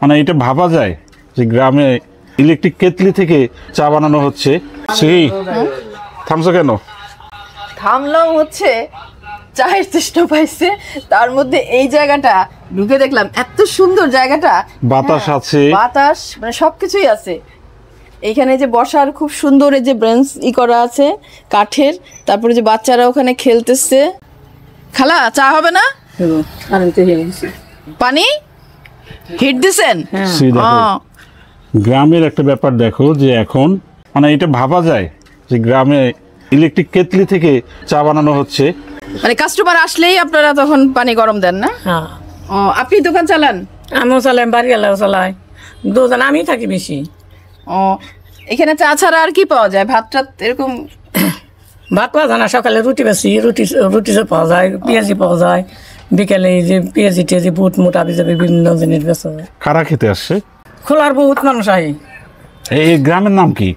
মানে এটা ভাবা যায় যে গ্রামে ইলেকট্রিক কেতলি থেকে চা বানানো হচ্ছে। সেই থামছো কেন? থামলাম হচ্ছে চায়ের চেষ্টা পাইছে, তার মধ্যে এই জায়গাটা ঢুকে দেখলাম এত সুন্দর জায়গাটা, বাতাস আছে, বাতাস মানে সবকিছুই আছে এইখানে। যে বসার খুব সুন্দর এই যে বেঞ্চ করা আছে কাঠের, তারপরে যে বাচ্চারা ওখানে খেলতেছে। খালা চা হবে না? পানি হিট দিছেন? গ্রামের একটা ব্যাপার দেখো যে এখন মানে এটা ভাবা যায় যে গ্রামে ইলেকট্রিক কেতলি থেকে চা বানানো হচ্ছে। মানে কাস্টমার আসলেই আপনারা তখন পানি গরম দেন না? ও, আপনি দোকান চালান? আমিও চালাই, বাড়ি এলাও চালাই, দুজন আমি থাকি বেশি। ও, এখানে চা ছাড়া আর কি পাওয়া যায়? ভাত টাত এরকম? ভাত পাওয়া যায় না, সকালে রুটি বেশি, রুটি পাওয়া যায়, পেঁয়াজি পাওয়া যায়, বিকেলে এই যে পেঁয়াজি টেয়াজি বুট মুট আবি যাবে বিভিন্ন জিনিস বেচা যায়। কারা খেতে আসছে? খোলার বহুত মানুষ আহে। এই গ্রামের নাম কি?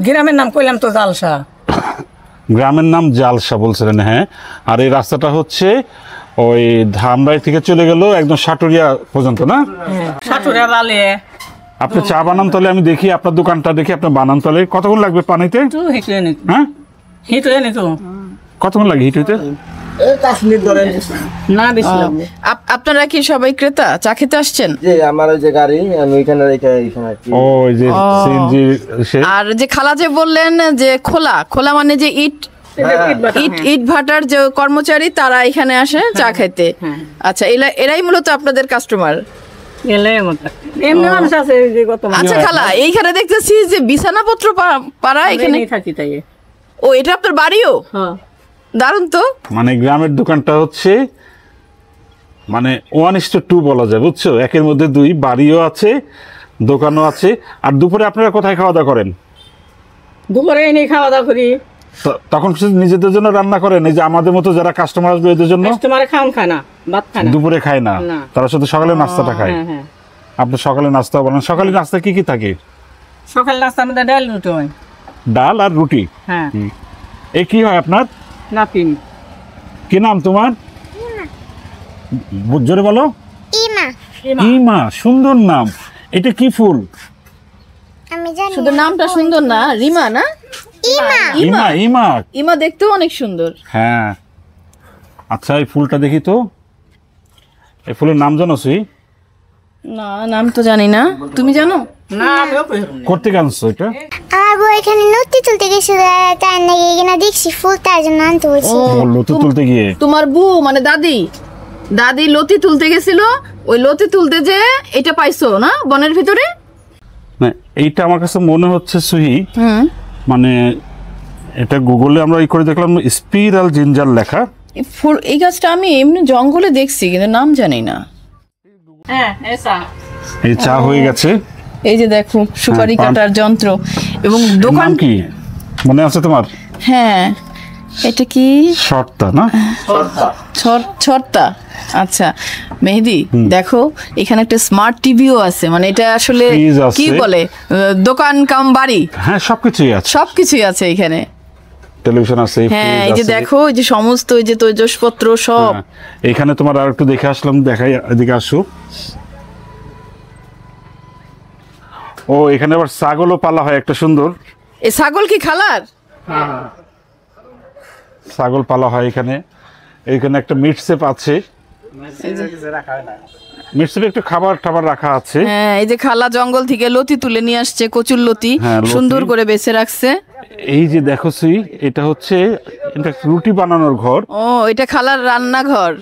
গ্রামের নাম কইলাম তো জালসা। গ্রামের নাম জালসা বলছিলেন, হ্যাঁ। আর এই রাস্তাটা হচ্ছে ওই ধামরাই থেকে চলে গেল একদম সাটুরিয়া পর্যন্ত, না? সাটুরিয়া বালে। আপনি চা বানান তলে আমি দেখি, আপনার দোকানটা দেখি, আপনার বানান তলে কতক্ষণ লাগবে পানিতে? হ্যাঁ, হিট হয়ে নি তো কতক্ষণ লাগে হিট হইতে? না বেশি লাগবে। আপনারা কি সবাই ক্রেতা চা খেতে আসছেন? জি, আমার ওই যে গাড়ি আমি এখানে রেখে এখানে। ওই যে সিএনজি। আর যে খালা যে বললেন যে খোলা মানে যে ইট ভাটার যে কর্মচারী তারা এখানে আসে চা খেতে। আচ্ছা, এরাই মূলত আপনাদের কাস্টমার? আচ্ছা খালা, এইখানে দেখতেছি যে বিছানাপত্র পাড়া এখানে থাকি তাই। ও, এটা আপনার বাড়িও? দারুণ তো। মানে গ্রামের দোকানটা হচ্ছে মানে 1:2 বলা যায়, বুঝছো? একের মধ্যে 2, বাড়িও আছে দোকানও আছে। আর দুপুরে আপনারা কোথায় খাওয়া দাওয়া করেন? দুপুরে এনে খাওয়া দাওয়া করি। তখন নিজেদের জন্য রান্না করেন? এই যে আমাদের মতো যারা কাস্টমার আসবে এদের জন্য? কাস্টমারে খায় না, ভাত খায় না, দুপুরে খায় না, তারা শুধু সকালে নাস্তাটা খায়। আপনি সকালে নাস্তা বলেন, সকালে নাস্তা কি কি থাকে? সকালে নাস্তা আমাদের ডাল রুটি হয়। ডাল আর রুটি? হ্যাঁ। এই কি হয় আপনার? নাপিন। কি নাম তোমার? জোরে বলো। ইমা। ইমা, সুন্দর নাম। এটা কি ফুল? আমি জানি। শুধু নামটা সুন্দর না, রিমা না? ইমা। ইমা। ইমা, ইমা দেখতেও অনেক সুন্দর। হ্যাঁ। আচ্ছা, এই ফুলটা দেখি তো। এই ফুলের নাম জানো সুই? না, নাম তো জানি না। তুমি জানো? না, আমিও কই। করতে আনছো এটা? আমার বউ এখানে নথি তুলতে গেছিল, তার নাকি এখানে দেখছি ফুল, তার জন্য আনতে বলছি। লতি তুলতে গিয়ে? তোমার বউ মানে দাদি লতি তুলতে গেছিল, ওই লতি তুলতে যে এটা পাইছো না বনের ভিতরে? না, এইটা আমার কাছে মনে হচ্ছে সুই, মানে এটা গুগলে আমরা ই করে দেখলাম স্পিরাল জিঞ্জার লেখা। এই গাছটা আমি এমনি জঙ্গলে দেখছি কিন্তু নাম জানি না। হ্যাঁ, এই চা হয়ে গেছে। এই যে দেখো সুপারি কাটার যন্ত্র এবং দোকান কি মনে আছে তোমার? হ্যাঁ, এটা কি? শর্তা না? ছর্তা। আচ্ছা মেহেদি, দেখো এখানে একটা স্মার্ট টিভিও আছে, মানে এটা আসলে কি বলে, দোকান কাম বাড়ি? হ্যাঁ, সবকিছুই আছে এখানে। টেলিভিশন আছে। হ্যাঁ, এই যে দেখো এই যে সমস্ত এই যে তৈজসপত্র সব এখানে। তোমার আর একটু দেখে আসলাম, দেখাই, এদিকে আসো। ও, এখানে আবার ছাগলও পালা হয় একটা সুন্দর। এই ছাগল কি খালার? ছাগল পালা হয় এখানে। এইখানে একটা মিট সেপ আছে, মিট সেপে একটু খাবার টাবার রাখা আছে। হ্যাঁ, এই যে খালা জঙ্গল থেকে লতি তুলে নিয়ে আসছে, কচুর লতি সুন্দর করে বেছে রাখছে। এই যে দেখো সুই, এটা হচ্ছে এটা রুটি বানানোর ঘর। ও, এটা খালার রান্নাঘর।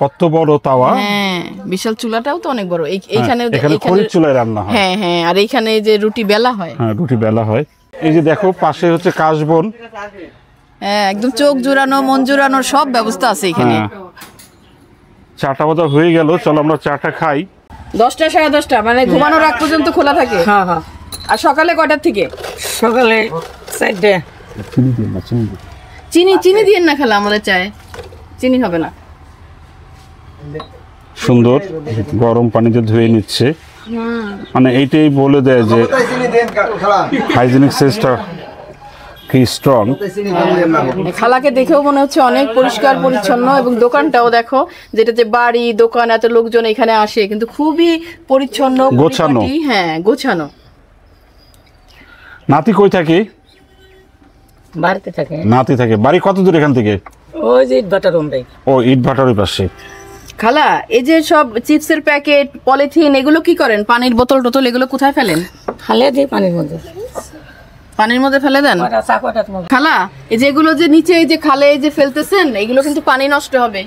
কত বড় তাওয়া! হ্যাঁ, বিশাল চুলাটাও তো অনেক বড়। এইখানে খড়ির চুলায় রান্না হয়। হ্যাঁ হ্যাঁ, আর এইখানে এই যে রুটি বেলা হয়। হ্যাঁ, রুটি বেলা হয়। এই যে দেখো পাশে হচ্ছে কাশবন। হ্যাঁ, একদম চোখ জুড়ানো মন জুড়ানোর সব ব্যবস্থা আছে এখানে। চাটা বোধহয় হয়ে গেল, চলো আমরা চাটা খাই। 10টা 10:30, মানে ঘুমানোর আগ পর্যন্ত খোলা থাকে। হ্যাঁ হ্যাঁ। আর সকালে কটার থেকে? সকালে 4টে। চিনি দিয়েন না খালা আমাদের চায়ে, চিনি হবে না। সুন্দর গরম পানিতে ধুয়ে নিচ্ছে, মানে এইটাই বলে দেয় যে হাইজেনিক কি স্ট্রং। খালাকে দেখেও মনে হচ্ছে অনেক পরিষ্কার পরিচ্ছন্ন, এবং দোকানটাও দেখো, যেটা যে বাড়ি দোকান এত লোকজন এখানে আসে, কিন্তু খুবই পরিচ্ছন্ন গোছানো। পরিপাটি, হ্যাঁ গোছানো। নাতি কই থাকে? বাড়িতে থাকে। নাতি থাকে। বাড়ি কত দূর এখান থেকে? ওই যে ইটভাটার রুমটাই। ও ইট ভাটার ওই পাশে। খালা, এই যে সব চিপসের প্যাকেট, পলিথিন, এগুলো কি করেন? পানির বোতল টোতল এগুলো কোথায় ফেলেন? খালে দিই পানির মধ্যে। পানির মধ্যে ফেলে দেন? খালা, এই যে এগুলো যে নিচে এই যে খালে এই যে ফেলতেছেন, এগুলো কিন্তু পানি নষ্ট হবে,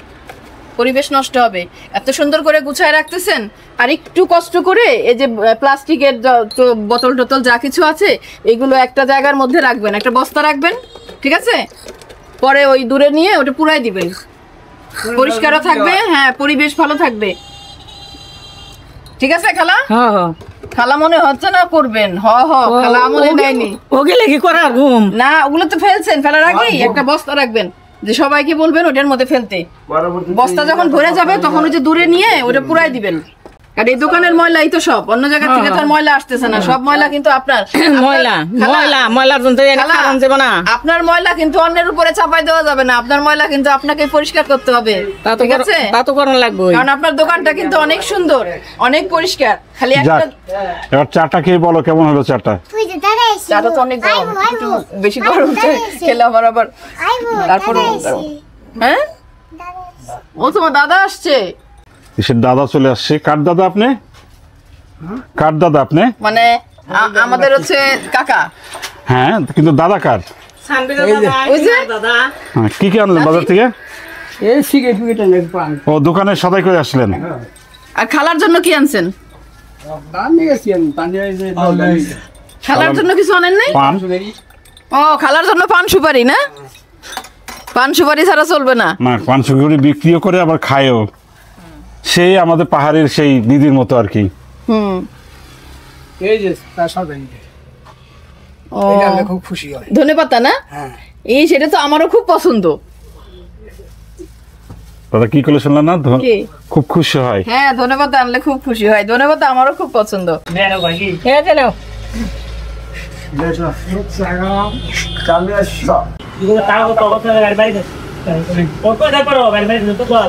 পরিবেশ নষ্ট হবে। এত সুন্দর করে গুছায় রাখতেছেন, আর একটু কষ্ট করে এই যে প্লাস্টিকের বোতল টোতল যা কিছু আছে এগুলো একটা জায়গার মধ্যে রাখবেন, একটা বস্তা রাখবেন, ঠিক আছে? পরে ওই দূরে নিয়ে ওটা পুরাই দিবেন, পরিষ্কারও থাকবে, হ্যাঁ পরিবেশ ভালো থাকবে। ঠিক আছে খালা? হ্যাঁ হ্যাঁ। খালা মনে হচ্ছে না করবেন। খালা আমলে নেয়নি ও গেলে কি করার ঘুম না, ওগুলো তো ফেলছেন, ফেলার আগেই একটা বস্তা রাখবেন, যে সবাইকে বলবেন ওটার মধ্যে ফেলতে। বস্তা যখন ভরে যাবে তখন ওই যে দূরে নিয়ে ওটা পুরাই দিবেন। আর এই দোকানের ময়লাই তো সব, অন্য জায়গা থেকে তো আর ময়লা আসতেছে না, সব ময়লা কিন্তু আপনার। ময়লা খালা, ময়লা ময়লার জন্য খালা, কারণ যাবে না। আপনার ময়লা কিন্তু অন্যের উপরে চাপাই দেওয়া যাবে না, আপনার ময়লা কিন্তু আপনাকে পরিষ্কার করতে হবে, ঠিক আছে? তা তো করার লাগবে। কারণ আপনার দোকানটা কিন্তু অনেক সুন্দর, অনেক পরিষ্কার। খালি যাক, একটা এবার চাটা খেয়ে বলো কেমন হলো চাটা। তুই যে দাঁড়াইছিস চাটা তো অনেক গরম, একটু বেশি গরম খেলে আবার তারপর হ্যাঁ। ও তোমার দাদা আসছে? কিসের দাদা চলে আসছে? কার দাদা আপনি? কার দাদা আপনি? মানে আমাদের হচ্ছে কাকা। হ্যাঁ, কিন্তু দাদা কার? ওই যে হ্যাঁ, কি কি আনলেন বাজার থেকে? এই সিগারেট পান। ও দোকানে সদাই করে আসলেন। আর খালার জন্য কি আনছেন? খালার জন্য কিছু আনেন নাই? পান। ও খালার জন্য পান সুপারি না? পান সুপারি ছাড়া চলবে না। না, পান সুপারি বিক্রিও করে আবার খায়ও। সেই আমাদের পাহাড়ের সেই দিদির মতো আর কি। হুম। এই যে তার সাথে ও এটা আমি খুব খুশি হয়। ধন্যপাতা না? হ্যাঁ এই সেটা তো আমারও খুব পছন্দ। দাদা কি করে শুনলেন না? কি? খুব খুশি হয়। হ্যাঁ, ধন্যপাতা আনলে খুব খুশি হয়। ধন্যপাতা আমারও খুব পছন্দ। হ্যাঁ চলো।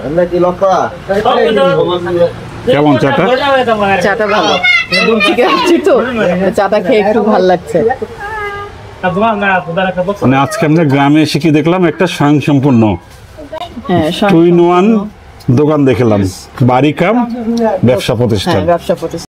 আমরা কি লক্ষ্য কেমন চাটা? চাটা ভালো, দূর থেকে আসছি তো, চাটা খেয়ে একটু ভালো লাগছে। মানে আজকে আমরা গ্রামে এসে কি দেখলাম, একটা স্বয়ংসম্পূর্ণ হ্যাঁ, 2 in 1 দোকান দেখলাম, বাড়ি কাম ব্যবসা প্রতিষ্ঠান। ব্যবসা প্রতিষ্ঠান।